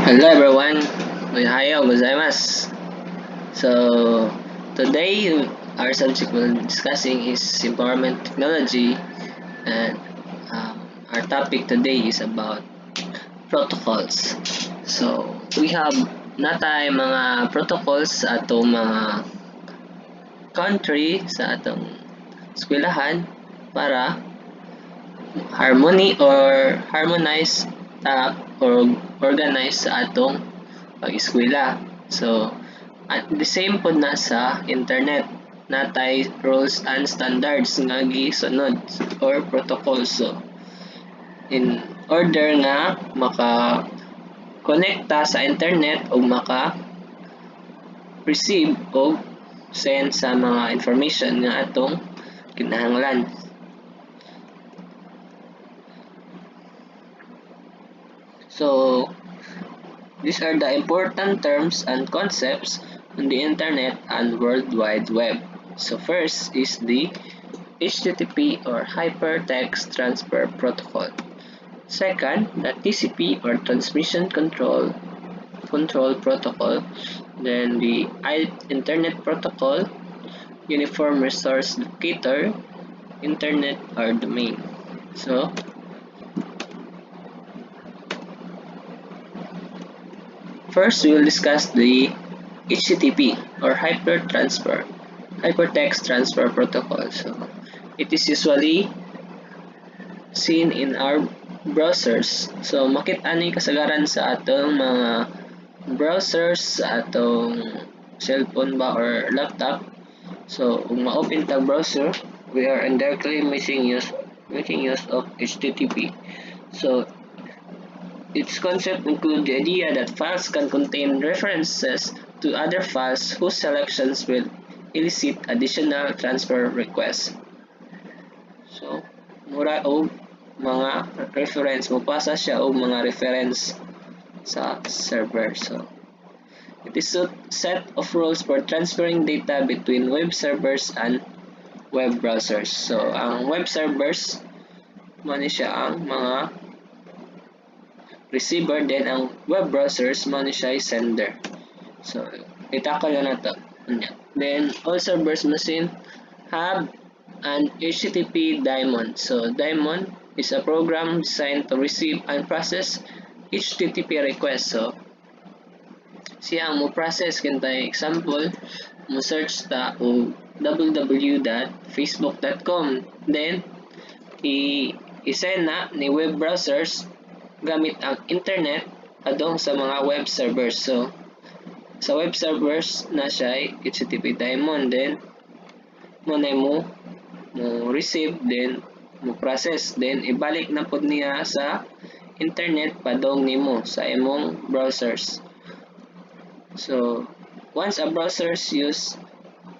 Hello everyone, Ohayo gozaimasu. So today our subject we're discussing is empowerment technology, and our topic today is about protocols. So we have natay mga protocols sa atong mga country sa atong eskwelahan para harmonize or organize sa atong pag-eskwela. So at the same pod na sa internet natay rules and standards nga gisunod or protocols. So in order nga maka konekta sa internet o maka receive o send sa mga information nga atong kinahanglan. So these are the important terms and concepts on the internet and World Wide Web. So first is the HTTP or Hypertext Transfer Protocol. Second, the TCP or Transmission Control Protocol. Then the Internet Protocol, Uniform Resource Locator, Internet or Domain. So first, we will discuss the HTTP or Hypertext Transfer Protocol. So, it is usually seen in our browsers. So, makita ni kasagaran sa atong mga browsers sa atong cellphone ba or laptop. So, kung ma-open tag browser, we are indirectly making use of HTTP. So, its concept include the idea that files can contain references to other files whose selections will elicit additional transfer requests. So, mura o mga reference, mapasa siya o mga reference sa server. So, it is a set of rules for transferring data between web servers and web browsers. So, ang web servers, mani siya ang mga receiver, then ang web browsers mo siya sender. So itakal na to. Then all servers machine have an HTTP daemon. So daemon is a program designed to receive and process HTTP requests. So siya ang mo process kanta example mo search ta o www.facebook.com, then i-send na ni web browsers gamit ang internet adong sa mga web servers. So sa web servers na siya HTTP daemon, then mo receive, then mo process, then ibalik na pod niya sa internet padong nimo sa imong browsers. So once a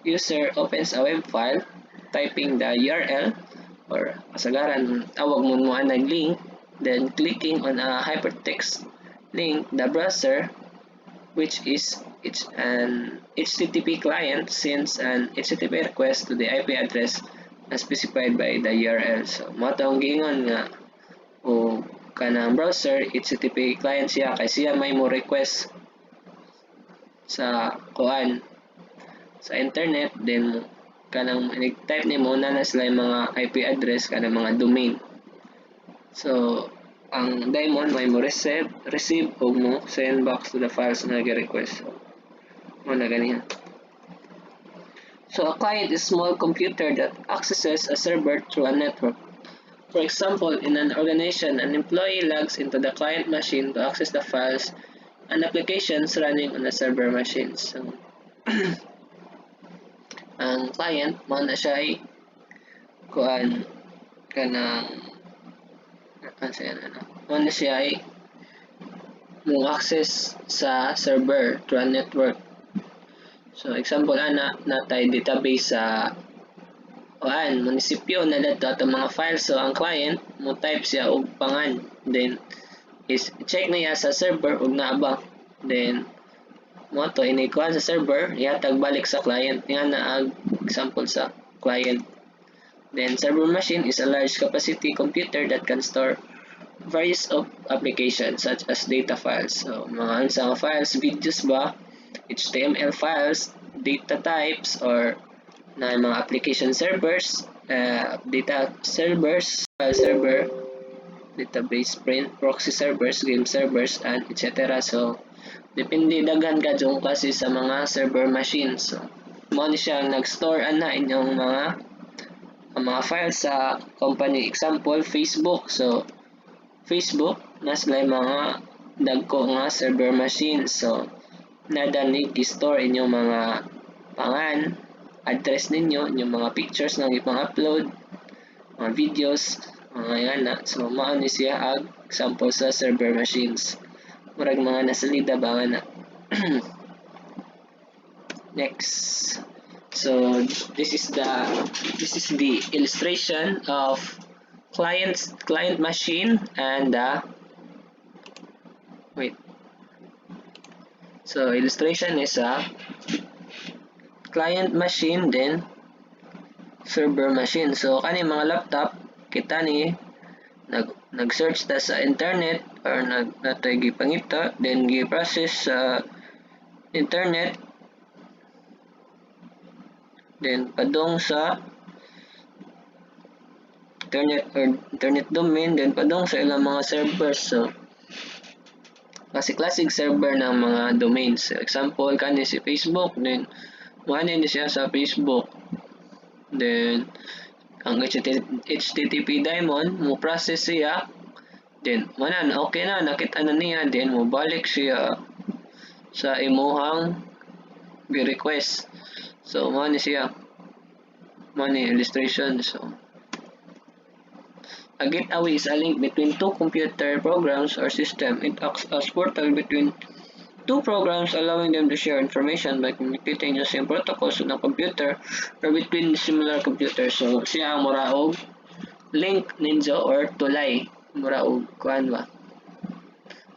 user opens a web file, typing the URL or kasagaran tawag mo anag link, then clicking on a hypertext link, the browser, which is an HTTP client, sends an HTTP request to the IP address as specified by the URL. So, matong gingon nga o kanang browser HTTP client siya kay siya may mo request sa kuan sa internet, then kanang nag-type nimo na sila mga IP address kanang mga domain. So, ang daemon may mo receive o mo send back to the files na nag-request. So, na ganyan. So, a client is a small computer that accesses a server through a network. For example, in an organization, an employee logs into the client machine to access the files and applications running on the server machine. So, ang client, mo na siya ay kuan kanang ano siya ay mo access sa server through a network. So example natay database sa munisipyo na dato atong mga files. So ang client mo type siya og pangan, then is check niya sa server ug naa ba, then mo to inikuha sa server ihatag balik sa client nga na example sa client. Then server machine is a large capacity computer that can store various of applications such as data files. So, mga unsang files, videos ba, HTML files, data types, or na mga application servers, data servers, file server, database print, proxy servers, game servers, and etc. So, depende daghan ka dyan kasi sa mga server machines. So, mo ni siya nag-store na inyong mga files sa company. Example, Facebook. So, Facebook, mas may mga dagko nga server machines. So, nadanig i-store inyong mga pangan, address ninyo, inyong mga pictures na ipang-upload, mga videos, mga yan na. So, mao ni siya ag example sa server machines. Murag mga nasalida ba nga na. Next. So, this is the illustration of client machine and wait. So, illustration is a client machine then server machine. So, kani mga laptop kita ni nag-search ta sa internet or natay gipangita then gi-process sa internet then padong sa internet domain then padong sa ilang mga servers. So, classic server ng mga domains. So, example kani si Facebook then manin ni siya sa Facebook then ang HTTP daemon mo process siya then manan okay na nakita na niya then mo balik siya sa imuhang request. So mo ni siya money illustration. So a gateway is a link between two computer programs or system. It acts as portal between two programs, allowing them to share information by communicating using protocols on a computer or between similar computers. So siya ang muraog link ninyo or tulay muraog kuan ba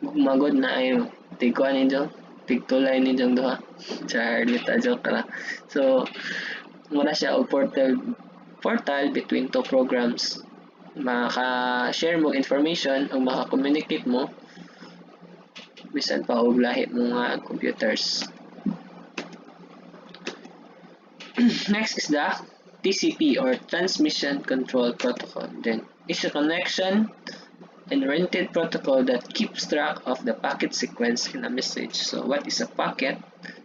magod na ay tigkuan ninyo tigtulay ninyo duha char lita joke ra. So mura siya og portal between two programs, maka-share mo information o maka-communicate mo bisan pa og lahi mga computers. Next is the TCP or Transmission Control Protocol. Then is a connection and oriented protocol that keeps track of the packet sequence in a message. So what is a packet?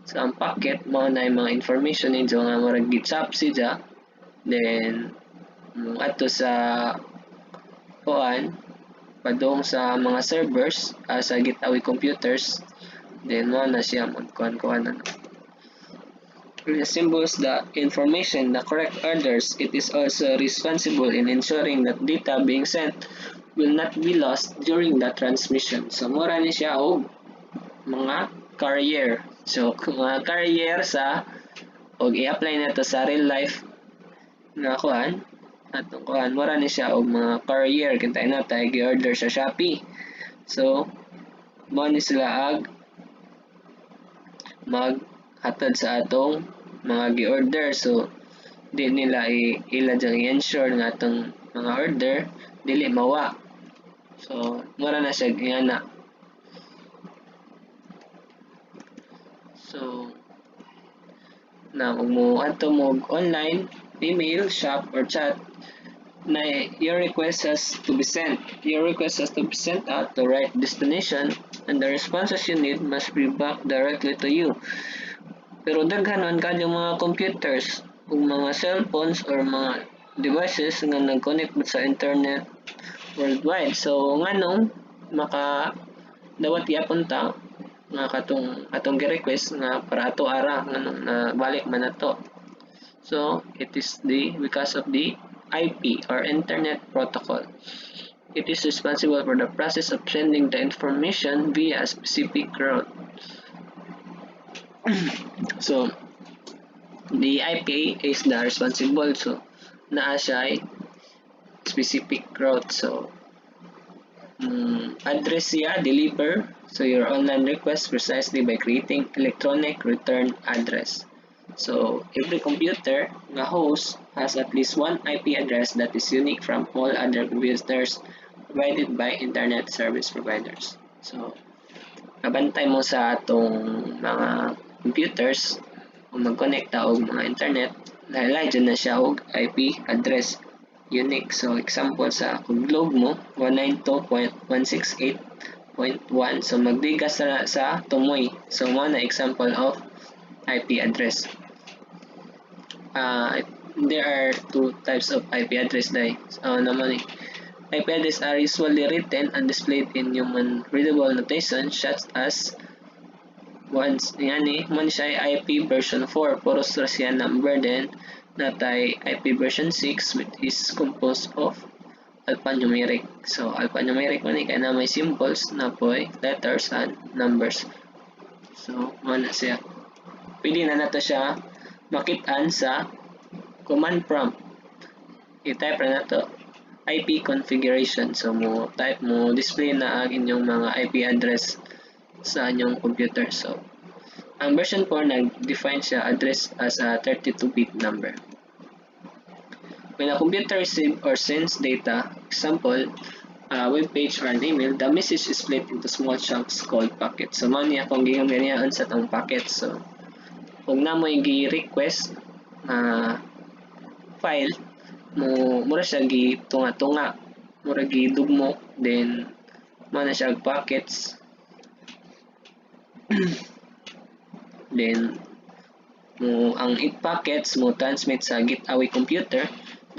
So ang packet mao na mga information ninyo nga murag gitsap siya then ato sa kuan padong sa mga servers sa gateway computers then mo na siya magkuan ano. It assembles the information the correct orders. It is also responsible in ensuring that data being sent will not be lost during the transmission. So mura ni siya og mga carrier. So mga carrier sa og i-apply na to sa real life na kuan atong kuan mura ni siya og mga carrier kintay na tay gi-order sa Shopee. So mo ni sila ag maghatod sa atong mga gi-order. So di nila ila jang i-ensure nga atong mga order dili mawa. So mura na siya ingana. So na mo ato mo online email, shop or chat na your request has to be sent. Your request has to be sent out to the right destination and the responses you need must be back directly to you. Pero daghan man kadyo mga computers o mga cellphones or mga devices nga nag-connect sa internet worldwide. So nganong maka dawat yapon ta nga atong gi-request nga para ato ara nganong na balik man nato. So it is because of the IP or Internet Protocol. It is responsible for the process of sending the information via a specific route. So the IP is the responsible. So naa siya specific route. So address siya deliver so your online request precisely by creating electronic return address. So every computer nga host has at least one IP address that is unique from all other computers provided by internet service providers. So, kabantay mo sa atong mga computers kung mag-connecta og mga internet, lahi-lahi dyan na siya og IP address unique. So, example sa kung globe mo, 192.168.1. So, magdiga sa tumoy. So, mo na example of IP address. There are two types of IP address dahil. So, naman IP address are usually written and displayed in human readable notation such as once man siya ay IP version 4 puros ra siya number then natay IP version 6 which is composed of alphanumeric. So alphanumeric man kay na may symbols na poy letters and numbers. So man siya. Pwede na nato siya makit-an sa command prompt. I-type na nato IP configuration. So mo type mo display na ang inyong mga IP address sa inyong computer. So ang version 4 nag-define siya address as a 32-bit number. When a computer receives or sends data, example, a web page or an email, the message is split into small chunks called packets. So man niya kung gigamit sa tong packets. So kung na mo i-request file mura siya gitunga-tunga, mura gidugmo, then mana siya packets. Then ang packets mo transmit sa gateway computer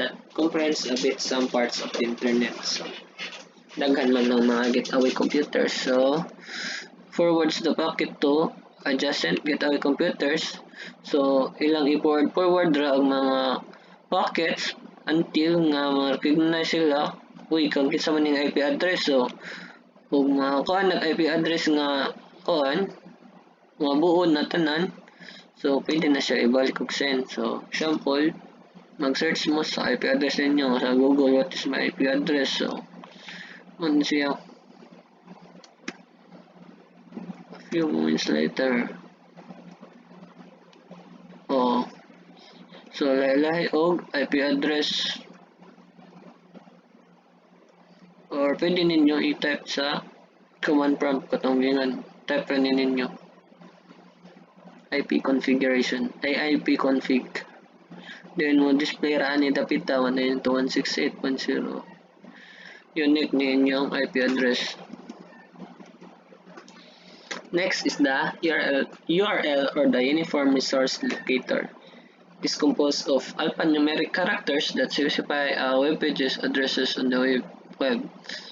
that comprises a bit some parts of the internet. So daghan man ng mga gateway computer. So forwards the packet to adjacent gateway computers. So ilang i-forward ra ang mga packets until nga ma-recognize sila kung kinsa man ning IP address. So kung kuan nag IP address nga kuan mga buod na tanan, so pwede na siya ibalik og send. So example, mag-search mo sa IP address ninyo sa Google, what is my IP address. So man siya a few moments later. So lahi og IP address, or pwede ninyo i-type sa command prompt katong type ra ninyo IP configuration ay IP config, then mo display ra ni dapita 192.168.0 unique ni inyong IP address. Next is the URL or the Uniform Resource Locator. Is composed of alphanumeric characters that specify web pages addresses on the web.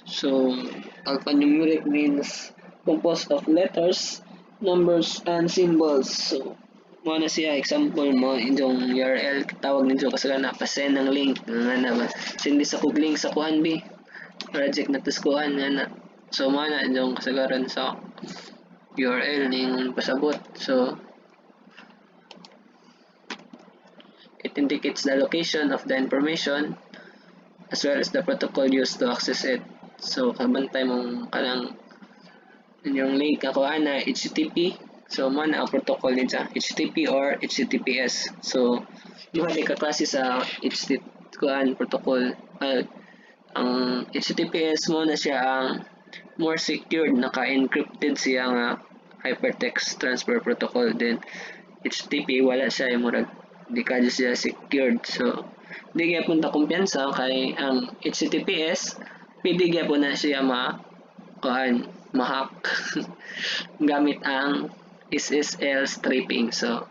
So alphanumeric means composed of letters, numbers, and symbols. So mo na siya example mo inyong URL tawag ninyo kasagana pa-send ng link nga na ba sindi sa kog link sa kuan bi project na tuskuan nga na. So mo na inyong kasagaran sa URL ning pasabot. So it indicates the location of the information as well as the protocol used to access it. So kabantay mong kanang inyong link ako ana HTTP. So mo na ang protocol niya HTTP or HTTPS. So duha di ka klase sa HTTP protocol. Ang HTTPS mo na siya ang more secured, naka-encrypted siya nga Hypertext Transfer Protocol. Then HTTP wala siya murag di ka siya secured. So di gyapon ta kumpiyansa kay ang HTTPS pwede gyapon na siya ma-hack gamit ang SSL stripping. So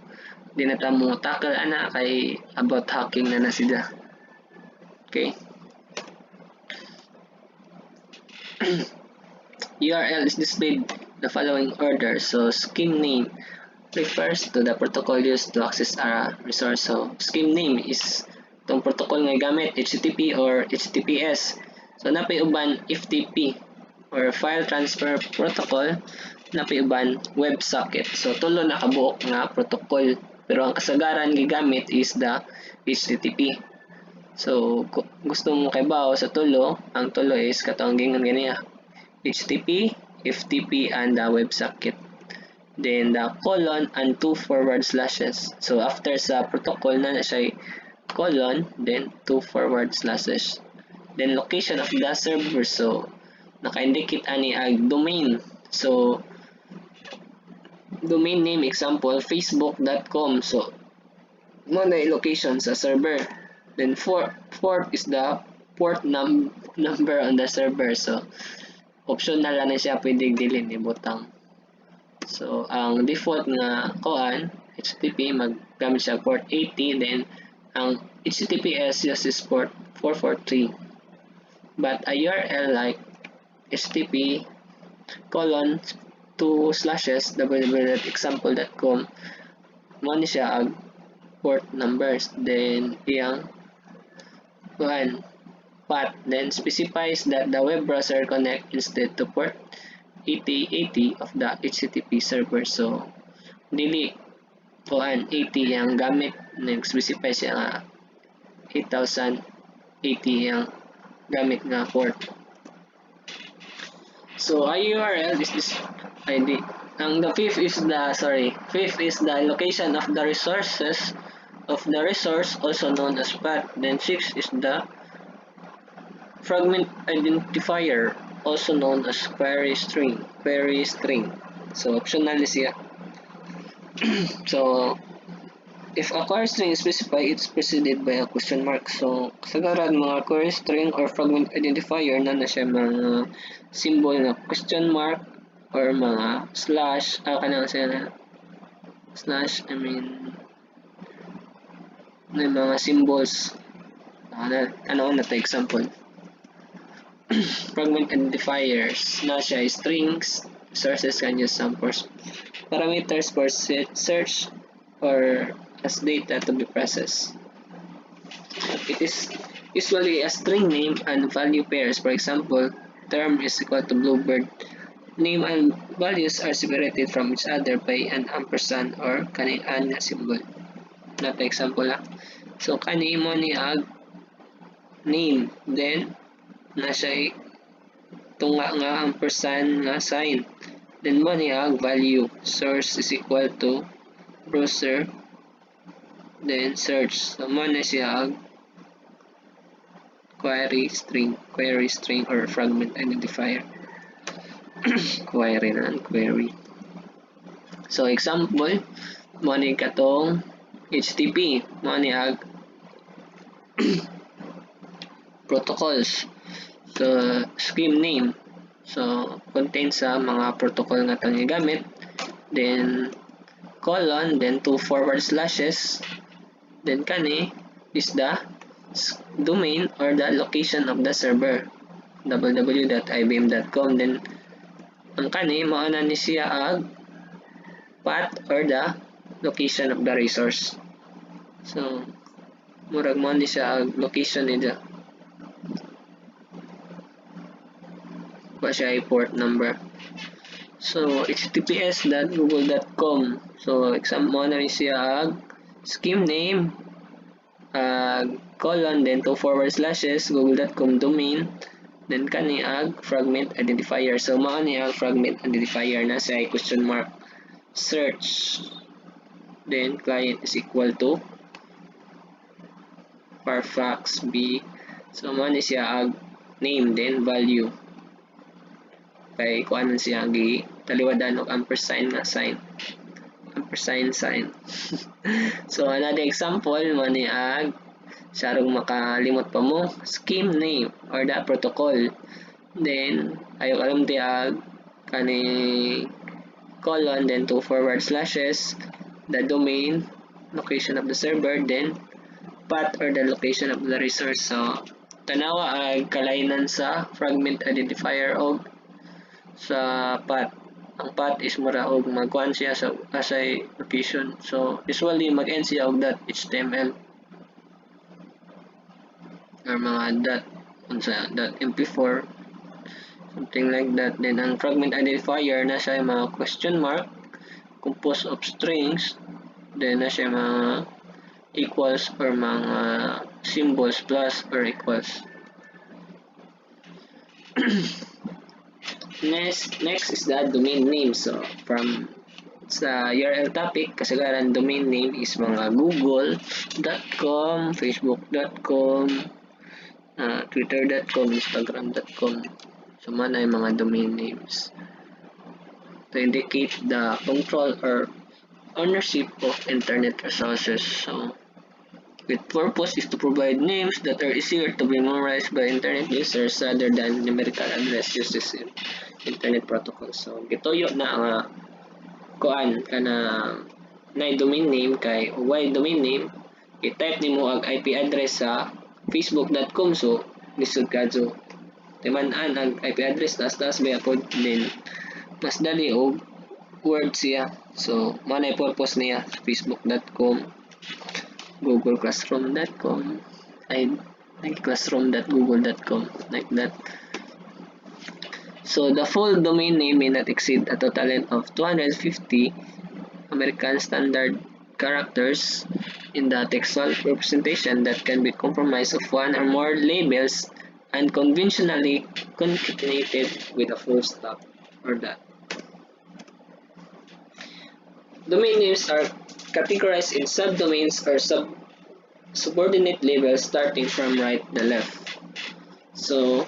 di na ta mo tackle ana kay about hacking na sila. Okay. URL is displayed the following order. So scheme name refers to the protocol used to access a resource. So scheme name is itong protocol nga gamit HTTP or HTTPS. So napay uban FTP or file transfer protocol, napay uban WebSocket. So tulo na kabuok nga protocol pero ang kasagaran gigamit is the HTTP. So gusto mo kay bao sa tulo, ang tulo is katong gingon ganiya HTTP, FTP, and the WebSocket. Then the colon and 2 forward slashes. So after sa protocol na siya colon, then 2 forward slashes. then location of the server. So naka-indicate ani ag domain. So domain name example facebook.com. So mo na location sa server. Then fourth is the port number on the server. So optional na siya, pwedeng dili ni butang. So ang default nga kuan HTTP maggamit siya port 80, then ang HTTPS is port 443. But a URL like HTTP colon 2 slashes www.example.com mo ni siya ang port numbers, then iyang kuan path, then specifies that the web browser connect instead to port 8080 of the HTTP server. So dili kuan 80 yang gamit, nag-specify siya nga 8080 yang gamit nga port. So a URL is this ID. Ang the fifth is the location of the resources of the resource, also known as path. Then sixth is the fragment identifier, also known as query string. So optional siya. So if a query string is specified, it's preceded by a question mark. So kasagaran mga query string or fragment identifier na siya mga symbol na question mark or mga slash, kanang siya slash, may mga symbols. Ano na to example? Fragment identifiers na siya strings, sources can use some parameters for search or as data to be processed. It is usually a string name and value pairs. For example, term is equal to bluebird. Name and values are separated from each other by an ampersand or kani-an na symbol. Na example lang. So kani mo ni ag name, then na siya tunga nga ampersand nga sign. Then mo ni ag value. Source is equal to browser, then search. So mo na siya ag query string or fragment identifier. query. So example, mo ni katong HTTP, mo ni ag protocols. So scheme name. So contain sa mga protocol nga tang gamit. Then colon, then 2 forward slashes. Then kani is the domain or the location of the server, www.ibm.com. Then ang kani mao na ni siya ag path or the location of the resource. So murag mo ni siya ag location nila. Pa siya ay port number. So https.google.com. So example mo na ni siya ag scheme name colon, then 2 forward slashes google.com domain, then kani ag fragment identifier. So mao ni ag fragment identifier na sa question mark search, then client is equal to Firefox B. So mao ni siya ag name, then value kay kuan siya gi taliwadan og ampersand nga sign, ampersand sign. So another example mo ni ag sarong makalimot pa mo scheme name or the protocol, then ayo alam ti ag kani colon, then 2 forward slashes the domain, location of the server, then path or the location of the resource. So tanawa ay kalainan sa fragment identifier og sa path. Ang path is mura og magkuan siya sa asay location. So usually mag-end siya og .html or mga .mp4, something like that. Then ang fragment identifier na siya mga question mark composed of strings, then na siya mga equals or mga symbols plus or equals. Next is the domain name. So from sa URL topic, kasagaran domain name is mga google.com, facebook.com, Twitter.com, Instagram.com. So, man ay mga domain names to indicate the control or ownership of internet resources. So, its purpose is to provide names that are easier to be memorized by internet users rather than numerical address uses in internet protocol. So, gituyo na ang kuan kana na domain name kay why domain name i-type nimo ang IP address sa facebook.com so lisod kadto timan-an ang IP address taas ba pod din mas dali og word siya so manay purpose niya sa facebook.com google classroom.com ay classroom.google.com like that. So the full domain name may not exceed a total of 250 American Standard characters in the textual representation that can be comprised of one or more labels and conventionally concatenated with a full stop or dot. Domain names are categorized in subdomains or subordinate labels starting from right to left. So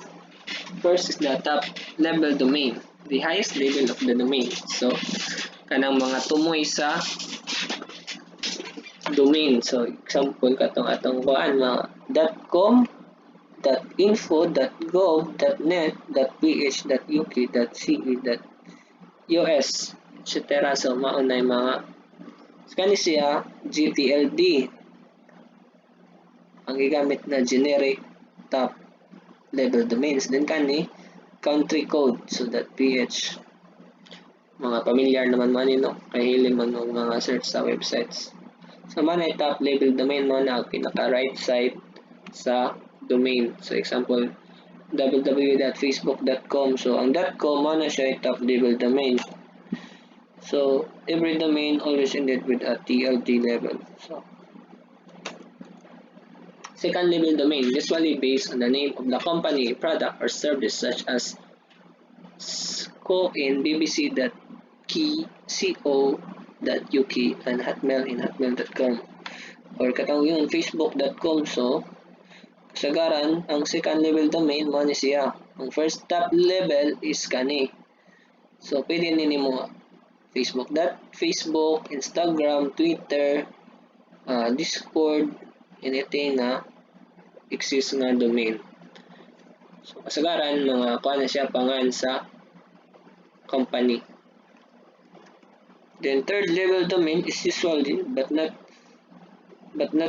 first is the top level domain, the highest level of the domain. So kanang mga tumoy sa domain. So example katong atong kuan mga .com, .info, .gov, .net, .ph, .uk, .ce, .us, etc. So maunay mga kani siya GTLD ang gigamit na generic top level domains. Then kani country code so .ph mga familiar naman man no kay hiling man og mga search sa websites. So man ay top level domain mo na pinaka right side sa domain. So example www.facebook.com. So ang .com mo na siya ay top level domain. So every domain always ended with a TLD level. So second level domain usually based on the name of the company, product, or service such as co in bbc.co.uk and hotmail in hotmail.com or katong yung facebook.com. So kasagaran ang second level domain mo ni siya. Ang first top level is kani. So pwede nimo Facebook, Instagram, Twitter, Discord, anything na exist nga domain. So kasagaran mga kuha na siya pangan sa company. Then third level domain is usually but not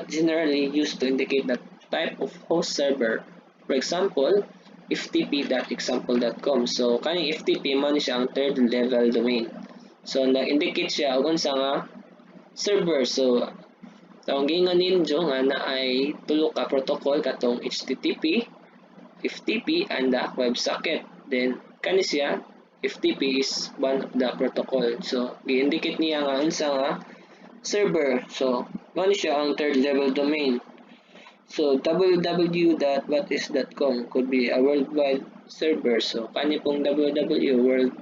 generally used to indicate the type of host server. For example, ftp.example.com. So kaning FTP man siya ang third level domain. So nag-indicate siya og unsa nga server. So ang gingon ninyo nga na ay tulo ka protocol katong HTTP, FTP, and the WebSocket. Then kani siya FTP is one of the protocol. So gi-indicate niya nga unsa nga server. So mao siya ang third level domain. So www.whatis.com could be a worldwide server. So kani pong www World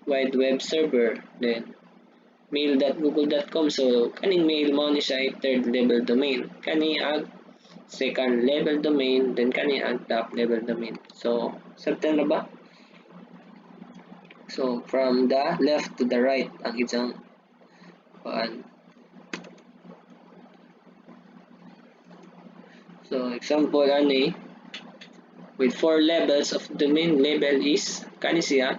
Wide Web Server. Then mail.google.com. So kaning mail mo ni siya ay third level domain. Kani ang second level domain, then kani ang top level domain. So certain na ba? So from the left to the right ang isang paan. So example ani with 4 levels of domain label is kani siya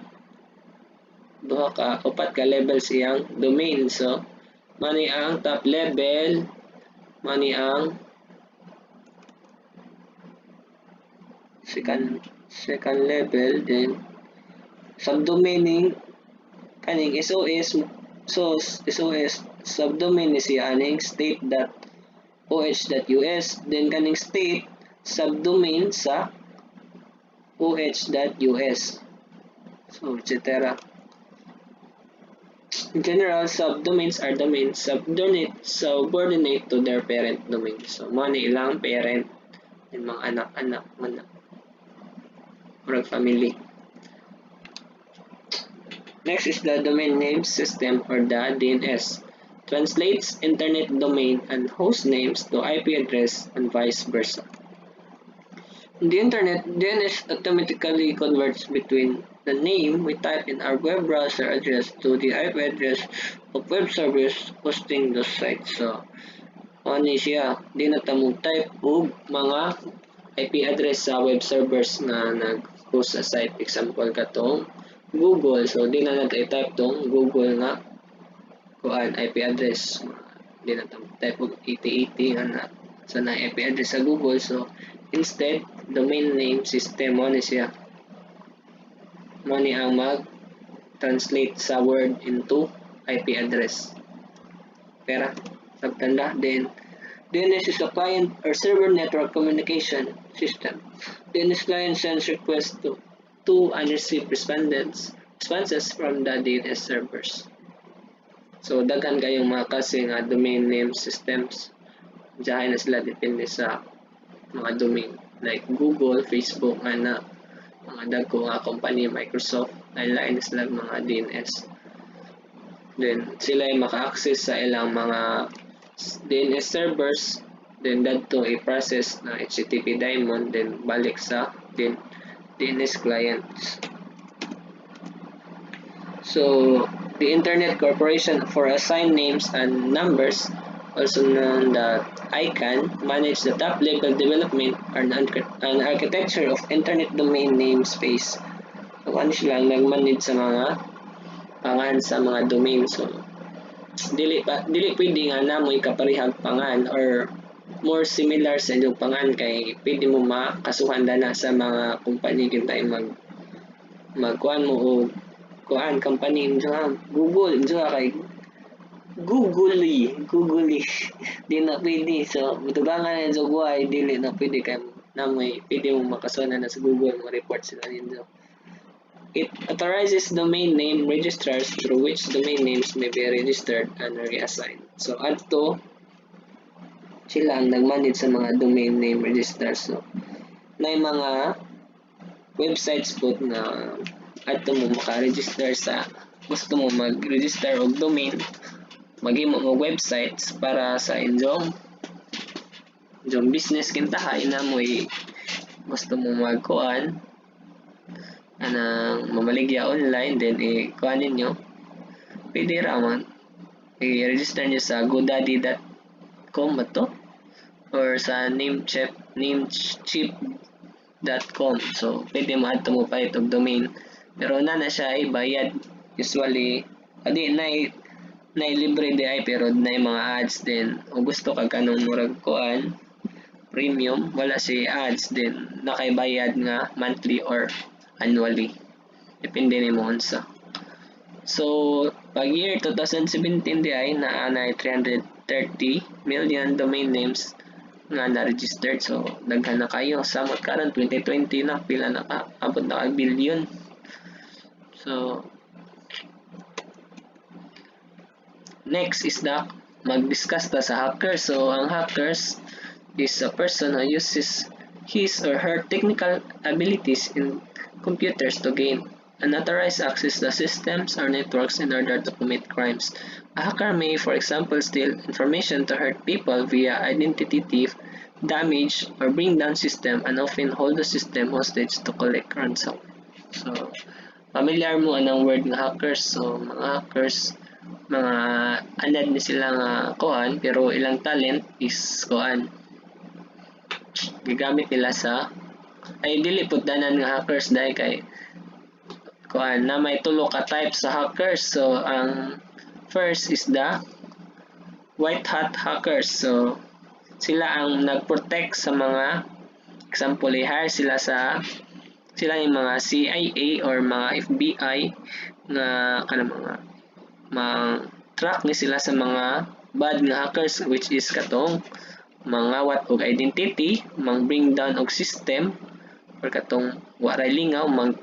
upat ka level siyang domain. So mani ang top level, mani ang second level, then subdomaining kaning SOS subdomain ni siya aning state.oh.us, then kaning state subdomain sa oh.us, so etc. In general, subdomains are domains subordinate to their parent domain. So money ilang parent and mga anak-anak man or family. Next is the domain name system or the DNS. Translates internet domain and host names to IP address and vice versa. The internet, DNS automatically converts between the name we type in our web browser address to the IP address of web service hosting those sites. So, ano siya, di na ta type og mga IP address sa web servers na nag-host sa site. Example katong Google. So, di na natin-type tong Google nga kuan IP address. Di na type og 8080 nga na sa na IP address sa Google. So, instead, domain name system mo ni siya. Mo ni ang mag-translate sa word into IP address. Pera, nagtanda. Then, DNS is a client or server network communication system. DNS client sends requests to and receive responses from the DNS servers. So, daghan kayong mga kasi nga domain name systems. Diyan na sila depende sa mga domain. Like Google, Facebook, na mga dagko nga company, Microsoft, lain-lain sila mga DNS. Then, sila ay maka-access sa ilang mga DNS servers, then dadto i-process na HTTP daemon, then balik sa DNS clients. So, the Internet Corporation for Assigned Names and Numbers, also known as ICANN, manage the top-level development and architecture of Internet domain namespace. So, ano sila nag-manage sa mga pangan sa mga domain. So, dili pwede nga namoy kaparihag pangan or more similar sa inyong pangan kay pwede mo makasuhan na sa mga company kintay magkuan mo o kuan company injo Google injo kay Google di na pwede. So mutugangan na sa buhay dili na pwede kay namoy pwede mo makasuhan na sa Google mo report sila ninyo. It authorizes domain name registrars through which domain names may be registered and reassigned. So, adto sila ang nag-manage sa mga domain name registrars. So, na mga websites po na adto mo maka-register sa gusto mo mag-register og domain, maghimo mo websites para sa inyong business kintahay na mo gusto mo magkuan anang mamaligya online, then kuan ninyo pwede raman i-register nyo sa godaddy.com ba to or sa namecheap.com. So pwede mo adto mo pa itong domain, pero na siya ay bayad usually adi na libre di ay pero na mga ads din o gusto ka kanong murag kuan premium wala si ads din nakaibayad nga monthly or annually. Depende ni mo unsa. So, pag year 2017 di ay naanay 330 million domain names nga na-registered. So, daghan na kayo. Samot karon 2020 na pila na ka abot na ka billion. So, next is mag-discuss ta sa hackers. So, ang hackers is a person who uses his or her technical abilities in computers to gain unauthorized access to systems or networks in order to commit crimes. A hacker may, for example, steal information to hurt people via identity thief, damage, or bring down system, and often hold the system hostage to collect ransom. So, familiar mo anong word nga hackers. So, mga hackers, mga anad ni sila nga kuan, pero ilang talent is kuan. Gigamit nila sa ay dili pud danan nga hackers dahil kay kuan na may tulo ka type sa hackers. So ang first is the white hat hackers. So sila ang nagprotect sa mga example i-hire sila yung mga CIA or mga FBI nga mga track ni sila sa mga bad nga hackers which is katong mangawat og identity, mang bring down og system or katong waray lingaw mang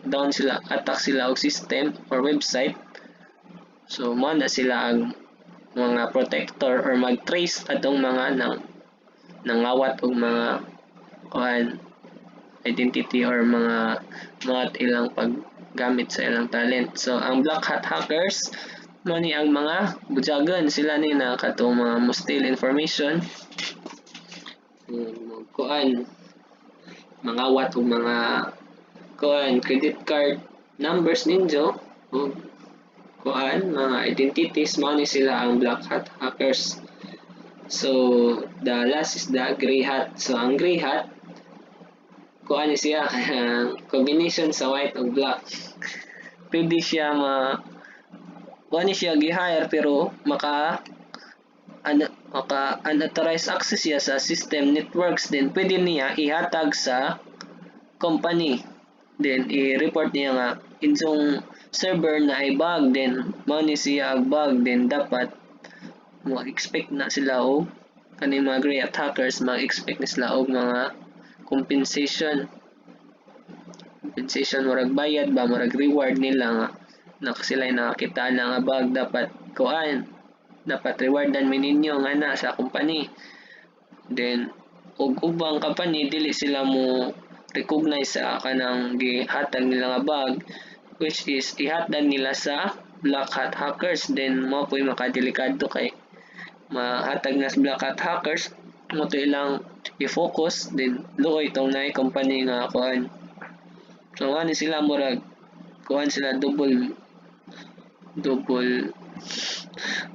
down sila attack sila og system or website. So mo na sila ang mga protector or mag-trace atong mga nangawat og mga kuan identity or mga ilang paggamit sa ilang talent. So ang black hat hackers mo ni ang mga bujagan sila ni na katong mga steal information kuan mangawat og mga kuan credit card numbers ninyo o kuan mga identities mao ni sila ang black hat hackers. So the last is the gray hat. So ang gray hat kuan ni siya combination sa white ug black. Pwede siya kuan ni siya gi-hire pero maka unauthorized access siya sa system networks, then pwede niya ihatag sa company, then i-report niya nga inyong server na ay bug, then mao ni siya ang bug, then dapat mo expect na sila og kani mga gray hat hackers mag-expect na sila og mga compensation murag bayad ba murag reward nila nga na sila nakakita na nga bug, dapat rewardan mi ninyo nga na sa company. Then ug ubang company dili sila mo recognize sa kanang gihatag nila nga bug, which is ihatag nila sa black hat hackers, then mo po'y makadelikado kay mahatag na sa black hat hackers mo to ilang i-focus, then luoy tong na company nga kuan. So ani sila murag kuan sila double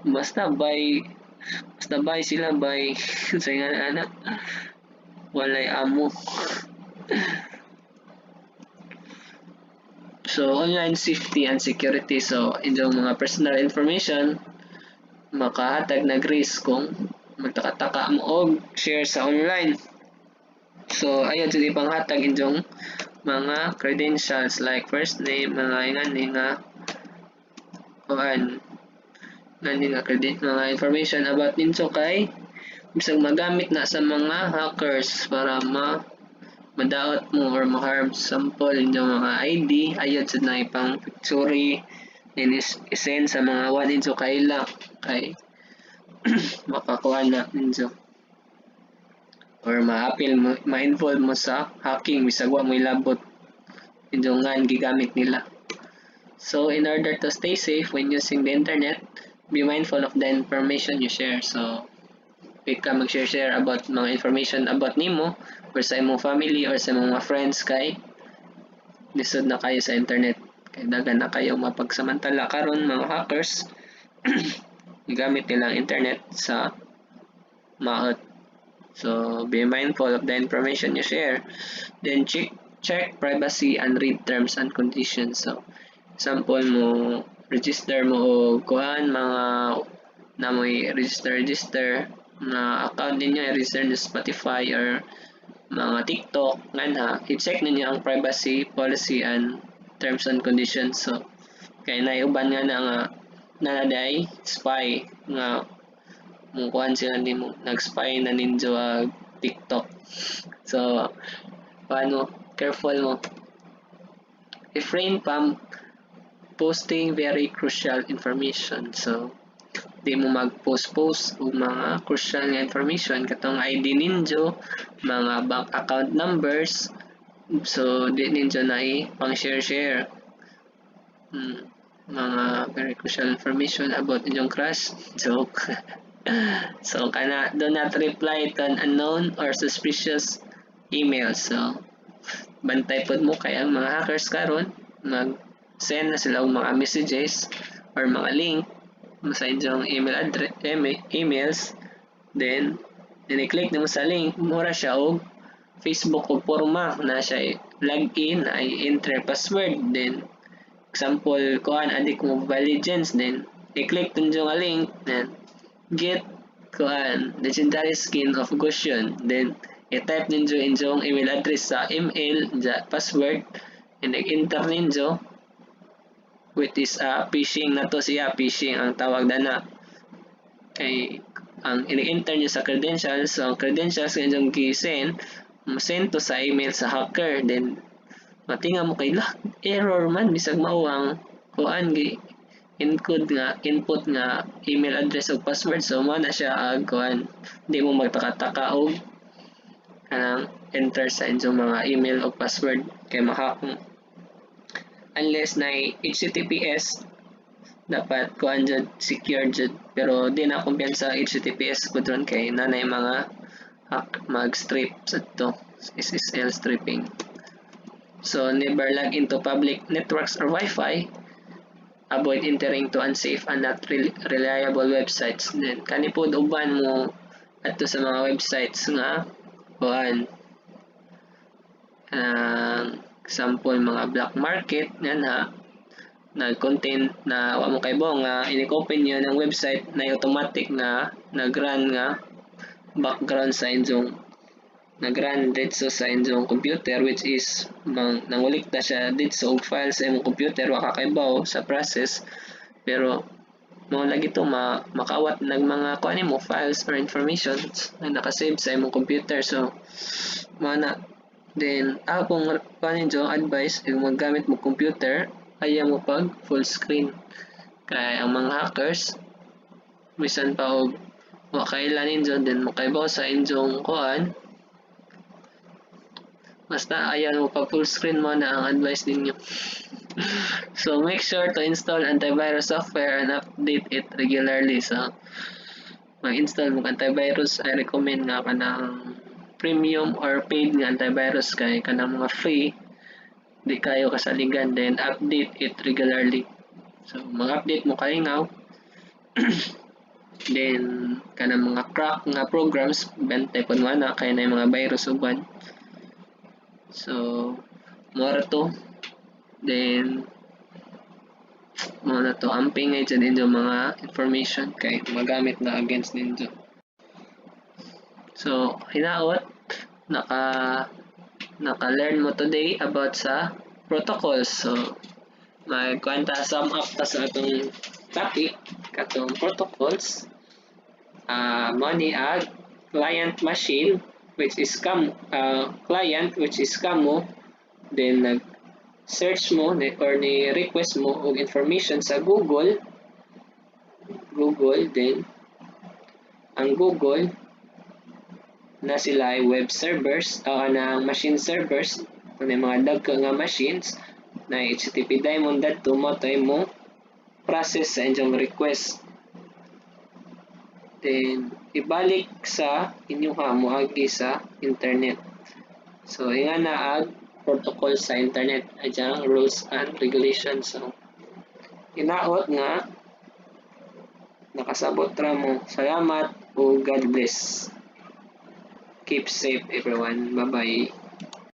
basta buy sila buy sa nga ana walay amo. So online safety and security, so inyong mga personal information makahatag nag risk kung magtaka-taka mo og share sa online. So ayon jud ipanghatag inyong mga credentials like first name, mga ingani nga kuan ngani nga mga information about ninyo kay bisag magamit na sa mga hackers para madaot mo or ma-harm. Sample inyong mga ID ayod sa na ipang picture then isend sa mga one inyo kaila kay makakuha na ninyo or ma-appeal mo, ma-involve mo sa hacking bisag wa mo ilabot inyong nga gigamit nila. So in order to stay safe when using the internet, be mindful of the information you share. So wait ka mag-share about mga information about nimo or sa imong family or sa mga friends kay lisod na kayo sa internet, kay daghan na kayo mapagsamantala karon mga hackers gamit nilang internet sa maot. So be mindful of the information you share, then check privacy and read terms and conditions. So example mo register mo og kuan mga namoy register na account ninyo i-register sa Spotify or mga TikTok nga i-check ninyo ang privacy policy and terms and conditions. So kay naiuban nga na day spy nga mo kuan sila nimo nag-spy na ninyo TikTok. So paano careful mo refrain from posting very crucial information. So di mo mag-post og mga crucial nga information katong ID ninyo, mga bank account numbers, so di ninyo na pang share mga very crucial information about inyong crush. Joke. So kana do not reply to an unknown or suspicious email. So bantay pod mo kay ang mga hackers karon mag-send na sila og mga messages or mga link sa inyong email address, emails, then i-click nimo sa link, mura siya og Facebook o forma na siya login ay enter password, then example kuan adik Mobile Legends, then i-click ninyo nga link, then get kuan legendary skin of Goshen, then i-type ninyo inyong email address sa email password and enter ninyo, which is phishing na to siya, phishing ang tawag dana kay ang ini-enter nyo sa credentials. So ang credentials nga inyong gi-send to sa email sa hacker, then matinga mo kay error man bisag mao ang kuan gi input nga email address o password. So mo na siya kuan di mo magtaka-taka og kanang enter sa inyong mga email o password kay ma-hack mo. Unless na HTTPS dapat kuan jud secure jud, pero di na kumpiyansa HTTPS ko dron kay nanay mga mag-strip sa to SSL stripping. So never log into public networks or Wi-Fi. Avoid entering to unsafe and not reliable websites. Then kanipod uban mo adto sa mga websites nga kuan example mga black market na content na wa mo kay nga in-open niyo ng website na automatic na nag-run nga background sa inyong nag-run dito sa inyong computer, which is nangulikta siya dito og file sa imong computer wa kakaibaw sa process, pero mo lagi to makawat nag mga kuan mo files or information na nakasave sa imong computer. So mana then akong kuan advice kung maggamit mo computer ayaw mo pag full screen, kay ang mga hackers bisan pa og wa kailan ninyo then makaibaw sa inyong kuan, basta ayaw mo pag full screen mo na ang advice ninyo. So make sure to install antivirus software and update it regularly. So mag-install mo antivirus, I recommend nga kanang premium or paid nga antivirus, kay kanang mga free di kayo kasaligan, then update it regularly. So mag-update mo kalingaw then kanang mga crack nga programs bantay pud na kay na mga virus uban. So more to then na to amping ay dyan ninyo mga information kay magamit na against ninyo. So hinaot naka-learn mo today about sa protocols. So magkwanta sum up ta sa atong topic katong protocols. Money ag client machine which is client which is kamo, then nag search mo or ni request mo og information sa Google, then ang Google na sila ay web servers ng machine servers na mga dagko nga machines na HTTP diamond dadto mo tay mo process sa inyong request, then ibalik sa inyong moagi sa internet. So nga na ag protocol sa internet ajang rules and regulations. So hinaot nga nakasabot ra mo. Salamat o God bless. Keep safe everyone. Bye bye.